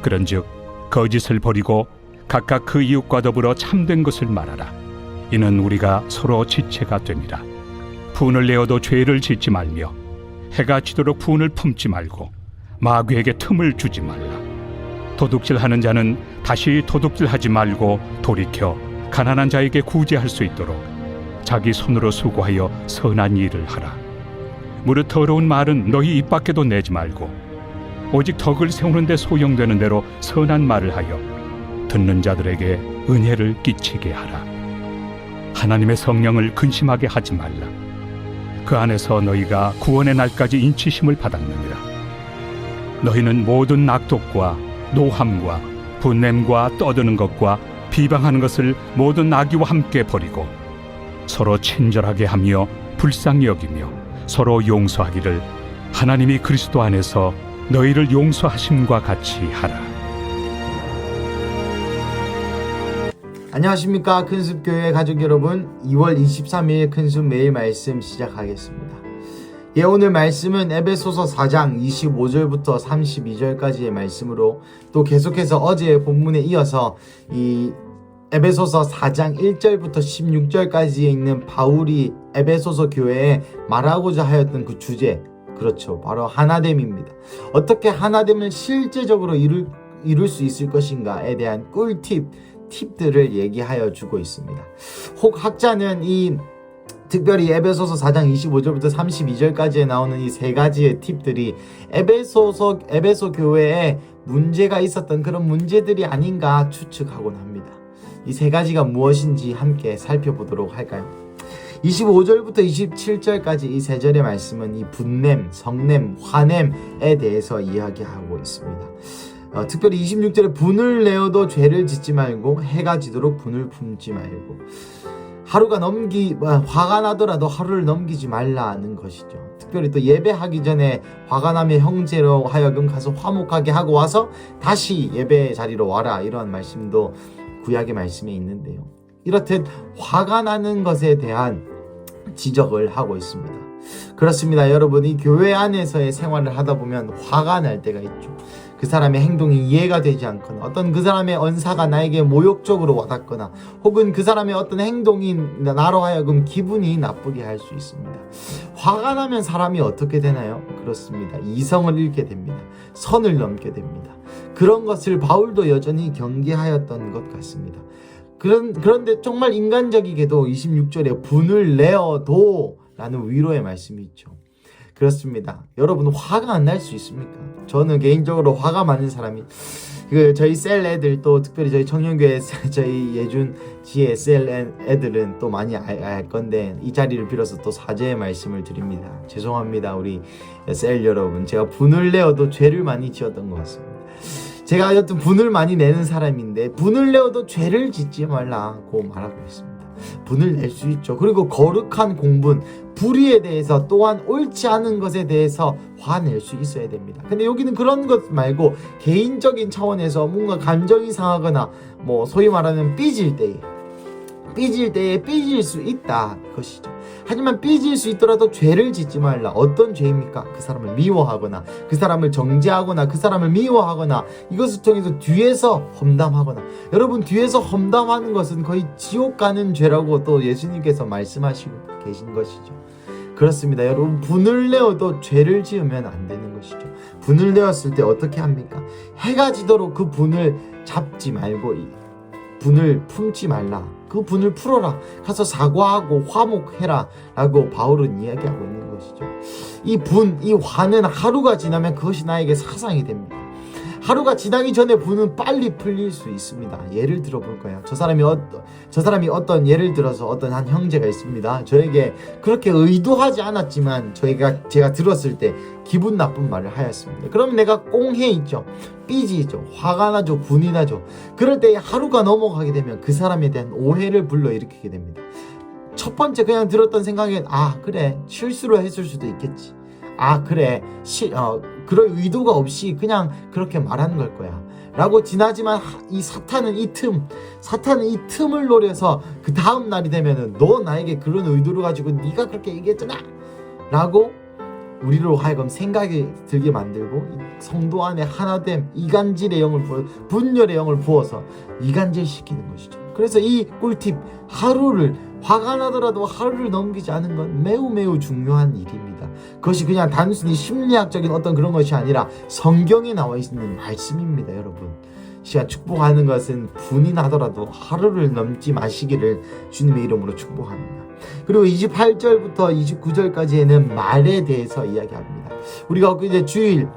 그런즉 거짓을 버리고 각각 그 이웃과 더불어 참된 것을 말하라. 이는 우리가 서로 지체가 됨이라. 분을 내어도 죄를 짓지 말며 해가 지도록 분을 품지 말고 마귀에게 틈을 주지 말라. 도둑질하는 자는 다시 도둑질하지 말고 돌이켜 가난한 자에게 구제할 수 있도록 자기 손으로 수고하여 선한 일을 하라. 무릇 더러운 말은 너희 입 밖에도 내지 말고 오직 덕을 세우는 데 소용되는 대로 선한 말을 하여 듣는 자들에게 은혜를 끼치게 하라. 하나님의 성령을 근심하게 하지 말라. 그 안에서 너희가 구원의 날까지 인치심을 받았느니라. 너희는 모든 악독과 노함과 분냄과 떠드는 것과 비방하는 것을 모든 악의와 함께 버리고 서로 친절하게 하며 불쌍히 여기며 서로 용서하기를 하나님이 그리스도 안에서 너희를 용서하심과 같이 하라. 안녕하십니까, 큰숲교회 가족 여러분. 2월 23일 큰숲 매일 말씀 시작하겠습니다. 오늘 말씀은 에베소서 4장 25절부터 32절까지의 말씀으로 또 계속해서 어제의 본문에 이어서 이 에베소서 4장 1절부터 16절까지에 있는 바울이 에베소서 교회에 말하고자 하였던 그 주제, 그렇죠, 바로 하나됨입니다. 어떻게 하나됨을 실제적으로 이룰 수 있을 것인가에 대한 팁들을 얘기하여 주고 있습니다. 혹 학자는 특별히 에베소서 4장 25절부터 32절까지에 나오는 이 세 가지의 팁들이 에베소 교회에 문제가 있었던 그런 문제들이 아닌가 추측하곤 합니다. 이 세 가지가 무엇인지 함께 살펴보도록 할까요? 25절부터 27절까지 이 세 절의 말씀은 이 분냄, 성냄, 화냄에 대해서 이야기하고 있습니다. 특별히 26절에 분을 내어도 죄를 짓지 말고 해가 지도록 분을 품지 말고, 화가 나더라도 하루를 넘기지 말라는 것이죠. 특별히 또 예배하기 전에 화가 나면 형제로 하여금 가서 화목하게 하고 와서 다시 예배 자리로 와라, 이런 말씀도 구약의 말씀에 있는데요. 이렇듯 화가 나는 것에 대한 지적을 하고 있습니다. 그렇습니다. 여러분, 이 교회 안에서의 생활을 하다 보면 화가 날 때가 있죠. 그 사람의 행동이 이해가 되지 않거나, 어떤 그 사람의 언사가 나에게 모욕적으로 와닿거나, 혹은 그 사람의 어떤 행동이 나로 하여금 기분이 나쁘게 할 수 있습니다. 화가 나면 사람이 어떻게 되나요? 그렇습니다. 이성을 잃게 됩니다. 선을 넘게 됩니다. 그런 것을 바울도 여전히 경계하였던 것 같습니다. 그런데 정말 인간적이게도 26절에 분을 내어도 라는 위로의 말씀이 있죠. 그렇습니다. 여러분, 화가 안 날 수 있습니까? 저는 개인적으로 화가 많은 사람이, 저희 셀 애들, 또 특별히 저희 청년교회 저희 예준 지혜 셀 애들은 또 많이 알 건데, 이 자리를 빌어서 또 사죄의 말씀을 드립니다. 죄송합니다, 우리 셀 여러분. 제가 분을 내어도 죄를 많이 지었던 것 같습니다. 제가 여튼 분을 많이 내는 사람인데, 분을 내어도 죄를 짓지 말라고 말하고 있습니다. 분을 낼 수 있죠. 그리고 거룩한 공분, 불의에 대해서, 또한 옳지 않은 것에 대해서 화낼 수 있어야 됩니다. 근데 여기는 그런 것 말고 개인적인 차원에서 뭔가 감정이 상하거나, 소위 말하는 삐질 때에 삐질 수 있다, 것이죠. 하지만 삐질 수 있더라도 죄를 짓지 말라. 어떤 죄입니까? 그 사람을 미워하거나, 그 사람을 정죄하거나, 그 사람을 미워하거나, 이것을 통해서 뒤에서 험담하거나. 여러분, 뒤에서 험담하는 것은 거의 지옥 가는 죄라고 또 예수님께서 말씀하시고 계신 것이죠. 그렇습니다. 여러분, 분을 내어도 죄를 지으면 안 되는 것이죠. 분을 내었을 때 어떻게 합니까? 해가 지도록 그 분을 잡지 말고 분을 품지 말라. 그 분을 풀어라. 가서 사과하고 화목해라 라고 바울은 이야기하고 있는 것이죠. 이 화는 하루가 지나면 그것이 나에게 사상이 됩니다. 하루가 지나기 전에 분은 빨리 풀릴 수 있습니다. 예를 들어 볼 거예요. 저 사람이 어떤, 예를 들어서 어떤 한 형제가 있습니다. 저에게 그렇게 의도하지 않았지만 제가 들었을 때 기분 나쁜 말을 하였습니다. 그러면 내가 꽁해 있죠. 삐지죠. 화가 나죠. 분이 나죠. 그럴 때 하루가 넘어가게 되면 그 사람에 대한 오해를 불러일으키게 됩니다. 첫 번째 그냥 들었던 생각엔, 그래, 실수로 했을 수도 있겠지. 그래, 그럴 의도가 없이 그냥 그렇게 말하는 걸 거야 라고 지나지만, 사탄은 이 틈을 노려서 그 다음 날이 되면은, 너 나에게 그런 의도를 가지고 네가 그렇게 얘기했잖아 라고 우리로 하여금 생각이 들게 만들고 성도 안에 하나됨, 이간질의 영을 분열의 영을 부어서 이간질시키는 것이죠. 그래서 이 꿀팁, 화가 나더라도 하루를 넘기지 않은 건 매우 매우 중요한 일입니다. 그것이 그냥 단순히 심리학적인 어떤 그런 것이 아니라 성경에 나와 있는 말씀입니다. 여러분, 시간 축복하는 것은 분이 나더라도 하루를 넘지 마시기를 주님의 이름으로 축복합니다. 그리고 28절부터 29절까지에는 말에 대해서 이야기합니다. 우리가 이제 주일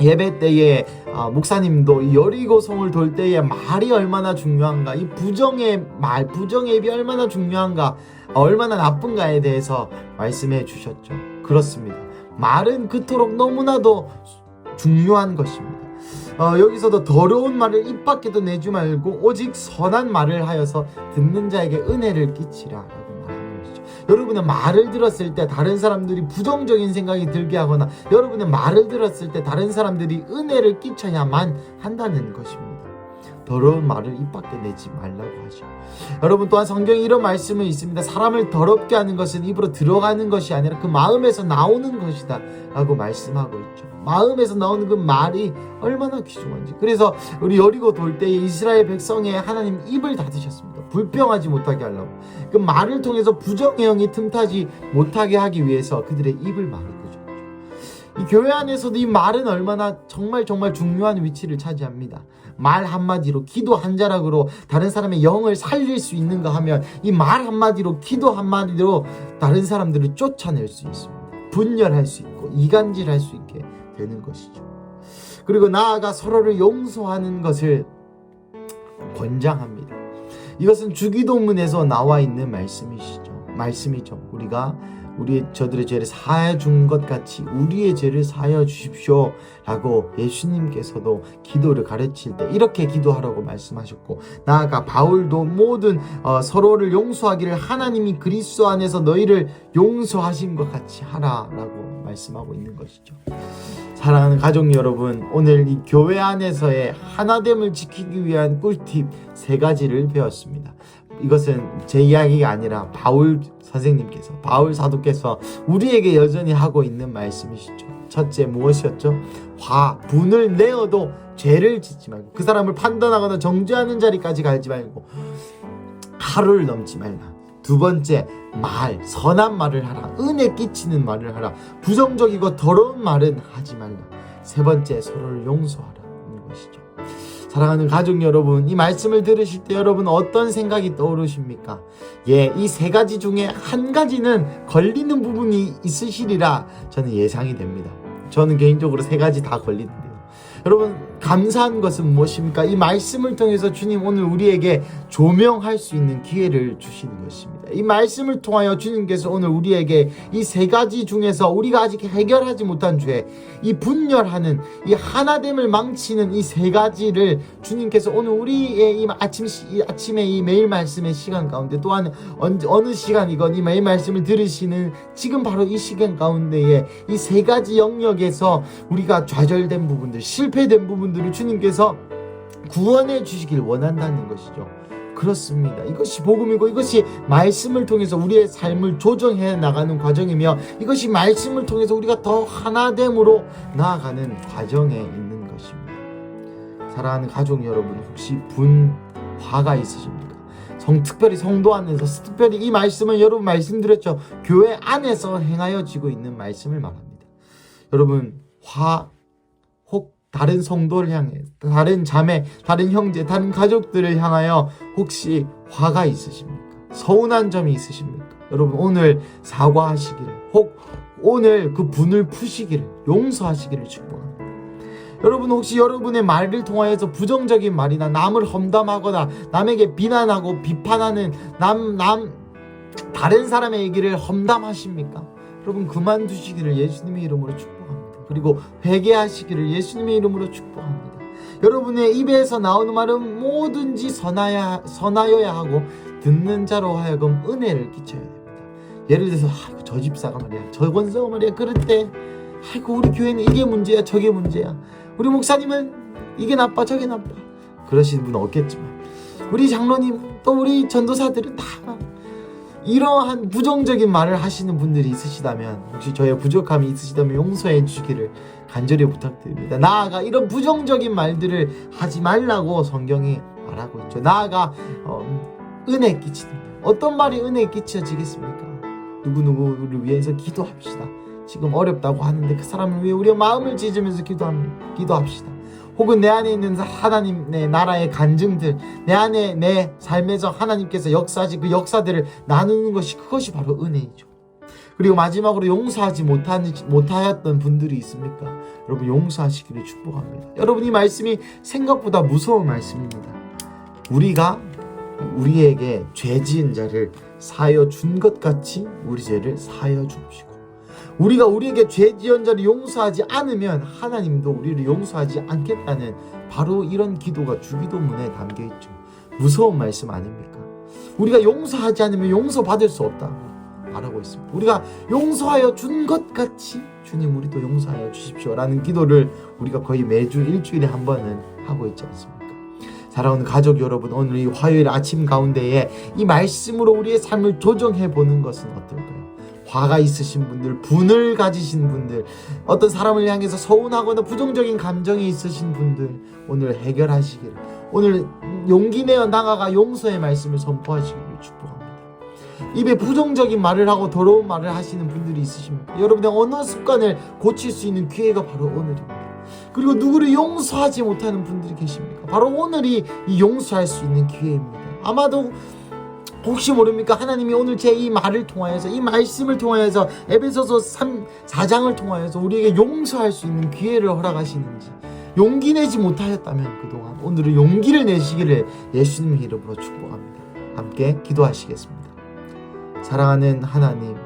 예배 때에 목사님도 여리고성을 돌 때에 말이 얼마나 중요한가, 이 부정의 말, 부정의 입이 얼마나 중요한가, 얼마나 나쁜가에 대해서 말씀해 주셨죠. 그렇습니다. 말은 그토록 너무나도 중요한 것입니다. 여기서도 더러운 말을 입 밖에도 내지 말고 오직 선한 말을 하여서 듣는 자에게 은혜를 끼치라. 여러분의 말을 들었을 때 다른 사람들이 부정적인 생각이 들게 하거나 여러분의 말을 들었을 때 다른 사람들이 은혜를 끼쳐야만 한다는 것입니다. 더러운 말을 입 밖에 내지 말라고 하죠. 여러분, 또한 성경에 이런 말씀이 있습니다. 사람을 더럽게 하는 것은 입으로 들어가는 것이 아니라 그 마음에서 나오는 것이다 라고 말씀하고 있죠. 마음에서 나오는 그 말이 얼마나 귀중한지. 그래서 우리 여리고 돌 때에 이스라엘 백성의 하나님 입을 닫으셨습니다. 불평하지 못하게 하려고. 그 말을 통해서 부정의 영이 틈타지 못하게 하기 위해서 그들의 입을 막으셨죠. 이 교회 안에서도 이 말은 얼마나 정말 중요한 위치를 차지합니다. 말 한마디로, 기도 한 자락으로 다른 사람의 영을 살릴 수 있는가 하면 이 말 한마디로, 기도 한마디로 다른 사람들을 쫓아낼 수 있습니다. 분열할 수 있고 이간질할 수 있게 되는 것이죠. 그리고 나아가 서로를 용서하는 것을 권장합니다. 이것은 주기도문에서 나와 있는 말씀이죠. 우리가 저들의 죄를 사하여 준 것 같이 우리의 죄를 사하여 주십시오 라고 예수님께서도 기도를 가르칠 때 이렇게 기도하라고 말씀하셨고, 나아가 바울도 모든 서로를 용서하기를 하나님이 그리스도 안에서 너희를 용서하신 것 같이 하라 라고 말씀하고 있는 것이죠. 사랑하는 가족 여러분, 오늘 이 교회 안에서의 하나됨을 지키기 위한 꿀팁 3가지를 배웠습니다. 이것은 제 이야기가 아니라 바울 사도께서 우리에게 여전히 하고 있는 말씀이시죠. 첫째, 무엇이었죠? 분을 내어도 죄를 짓지 말고, 그 사람을 판단하거나 정죄하는 자리까지 가지 말고 하루를 넘지 말라. 두 번째, 선한 말을 하라. 은혜 끼치는 말을 하라. 부정적이고 더러운 말은 하지 말라. 세 번째, 서로를 용서하라는 것이죠. 사랑하는 가족 여러분, 이 말씀을 들으실 때 여러분 어떤 생각이 떠오르십니까? 이 3가지 중에 한 가지는 걸리는 부분이 있으시리라 저는 예상이 됩니다. 저는 개인적으로 3가지 다 걸리는데요. 여러분, 감사한 것은 무엇입니까? 이 말씀을 통해서 주님 오늘 우리에게 조명할 수 있는 기회를 주시는 것입니다. 이 말씀을 통하여 주님께서 오늘 우리에게 이 3가지 중에서 우리가 아직 해결하지 못한 죄, 이 분열하는, 이 하나됨을 망치는 이 3가지를 주님께서 오늘 우리의 이 아침에 이 매일 말씀의 시간 가운데, 또한 어느 시간이건 이 매일 말씀을 들으시는 지금 바로 이 시간 가운데에 이 3가지 영역에서 우리가 좌절된 부분들, 실패된 부분들을 주님께서 구원해 주시길 원한다는 것이죠. 그렇습니다. 이것이 복음이고 이것이 말씀을 통해서 우리의 삶을 조정해 나가는 과정이며, 이것이 말씀을 통해서 우리가 더 하나됨으로 나아가는 과정에 있는 것입니다. 사랑하는 가족 여러분, 혹시 화가 있으십니까? 특별히 성도 안에서, 특별히 이 말씀은 여러분 말씀드렸죠. 교회 안에서 행하여지고 있는 말씀을 말합니다. 여러분, 혹 다른 성도를 향해, 다른 자매, 다른 형제, 다른 가족들을 향하여 혹시 화가 있으십니까? 서운한 점이 있으십니까? 여러분, 오늘 사과하시기를, 혹 오늘 그 분을 푸시기를, 용서하시기를 축복합니다. 여러분, 혹시 여러분의 말을 통하여서 부정적인 말이나 남을 험담하거나 남에게 비난하고 비판하는 다른 사람의 얘기를 험담하십니까? 여러분, 그만두시기를 예수님의 이름으로 축복합니다. 그리고 회개하시기를 예수님의 이름으로 축복합니다. 여러분의 입에서 나오는 말은 뭐든지 선하여야 하고 듣는 자로 하여금 은혜를 끼쳐야 됩니다. 예를 들어서 저 집사가 말이야, 저 권사가 말이야, 그랬대. 우리 교회는 이게 문제야, 저게 문제야. 우리 목사님은 이게 나빠, 저게 나빠. 그러시는 분은 없겠지만, 우리 장로님, 또 우리 전도사들은 다 이러한 부정적인 말을 하시는 분들이 있으시다면, 혹시 저의 부족함이 있으시다면 용서해 주시기를 간절히 부탁드립니다. 나아가 이런 부정적인 말들을 하지 말라고 성경이 말하고 있죠. 나아가 은혜 끼치는, 어떤 말이 은혜 끼쳐지겠습니까? 누구누구를 위해서 기도합시다. 지금 어렵다고 하는데 그 사람을 위해 우리가 마음을 찢으면서 기도합시다. 혹은 내 안에 있는 하나님의 나라의 간증들, 내 안에 내 삶에서 하나님께서 역사하신 그 역사들을 나누는 것이, 그것이 바로 은혜이죠. 그리고 마지막으로 용서하지 못하였던 분들이 있습니까? 여러분, 용서하시기를 축복합니다. 여러분, 이 말씀이 생각보다 무서운 말씀입니다. 우리가 우리에게 죄 지은 자를 사하여 준 것 같이 우리 죄를 사하여 주옵시고, 우리가 우리에게 죄 지은 자를 용서하지 않으면 하나님도 우리를 용서하지 않겠다는 바로 이런 기도가 주기도문에 담겨있죠. 무서운 말씀 아닙니까? 우리가 용서하지 않으면 용서받을 수 없다고 말하고 있습니다. 우리가 용서하여 준 것 같이 주님 우리도 용서하여 주십시오 라는 기도를 우리가 거의 매주 일주일에 한 번은 하고 있지 않습니까? 사랑하는 가족 여러분, 오늘 이 화요일 아침 가운데에 이 말씀으로 우리의 삶을 조정해 보는 것은 어떨까요? 화가 있으신 분들, 분을 가지신 분들, 어떤 사람을 향해서 서운하거나 부정적인 감정이 있으신 분들, 오늘 해결하시기를, 오늘 용기 내어 나아가 용서의 말씀을 선포하시기를 축복합니다. 입에 부정적인 말을 하고 더러운 말을 하시는 분들이 있으십니까? 여러분의 언어 습관을 고칠 수 있는 기회가 바로 오늘입니다. 그리고 누구를 용서하지 못하는 분들이 계십니까? 바로 오늘이 이 용서할 수 있는 기회입니다. 아마도 혹시 모릅니까? 하나님이 오늘 제 이 말을 통하여서, 이 말씀을 통하여서, 에베소서 4장을 통하여서 우리에게 용서할 수 있는 기회를 허락하시는지, 용기 내지 못하였다면 그동안 오늘은 용기를 내시기를 예수님의 이름으로 축복합니다. 함께 기도하시겠습니다. 사랑하는 하나님,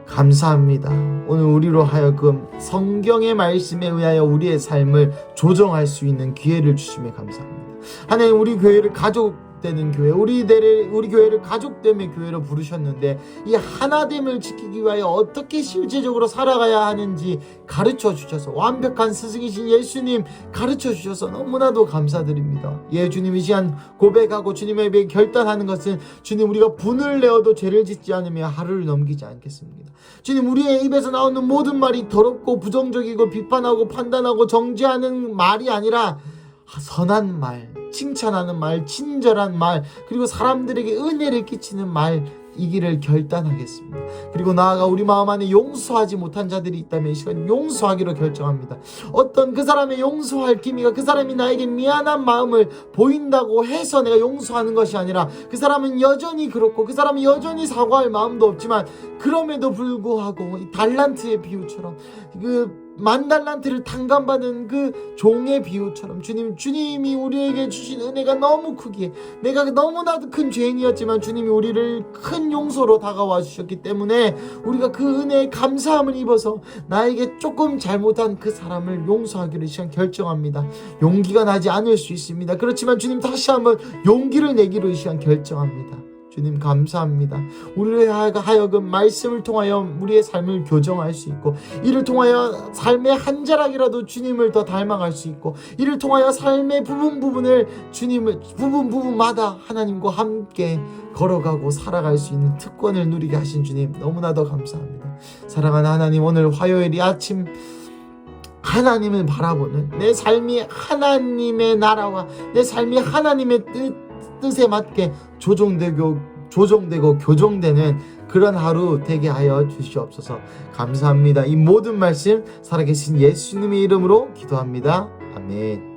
감사합니다. 오늘 우리로 하여금 성경의 말씀에 의하여 우리의 삶을 조정할 수 있는 기회를 주심에 감사합니다. 하나님, 우리 교회를 가족되는 교회, 우리 교회를 가족됨의 교회로 부르셨는데 이 하나됨을 지키기 위하여 어떻게 실제적으로 살아가야 하는지 가르쳐 주셔서, 완벽한 스승이신 예수님 가르쳐 주셔서 너무나도 감사드립니다. 예, 주님, 이 시간 고백하고 주님의 입에 결단하는 것은, 주님, 우리가 분을 내어도 죄를 짓지 않으며 하루를 넘기지 않겠습니다. 주님, 우리의 입에서 나오는 모든 말이 더럽고 부정적이고 비판하고 판단하고 정죄하는 말이 아니라 선한 말, 칭찬하는 말, 친절한 말, 그리고 사람들에게 은혜를 끼치는 말이기를 결단하겠습니다. 그리고 나아가 우리 마음 안에 용서하지 못한 자들이 있다면 이 시간 용서하기로 결정합니다. 어떤 그 사람의 용서할 기미가 그 사람이 나에게 미안한 마음을 보인다고 해서 내가 용서하는 것이 아니라, 그 사람은 여전히 그렇고 그 사람이 여전히 사과할 마음도 없지만 그럼에도 불구하고 이 달란트의 비유처럼, 그 10,000달란트를 탕감받은 그 종의 비유처럼, 주님이 우리에게 주신 은혜가 너무 크기에, 내가 너무나도 큰 죄인이었지만 주님이 우리를 큰 용서로 다가와 주셨기 때문에 우리가 그 은혜에 감사함을 입어서 나에게 조금 잘못한 그 사람을 용서하기로 이 시간 결정합니다. 용기가 나지 않을 수 있습니다. 그렇지만 주님, 다시 한번 용기를 내기로 이 시간 결정합니다. 주님, 감사합니다. 우리를 하여금 말씀을 통하여 우리의 삶을 교정할 수 있고, 이를 통하여 삶의 한 자락이라도 주님을 더 닮아갈 수 있고, 이를 통하여 삶의 부분부분을 주님을 부분마다 하나님과 함께 걸어가고 살아갈 수 있는 특권을 누리게 하신 주님, 너무나도 감사합니다. 사랑하는 하나님, 오늘 화요일이 아침 하나님을 바라보는 내 삶이 하나님의 나라와 내 삶이 하나님의 뜻에 맞게 조정되고 교정되는 그런 하루 되게 하여 주시옵소서. 감사합니다. 이 모든 말씀 살아계신 예수님의 이름으로 기도합니다. 아멘.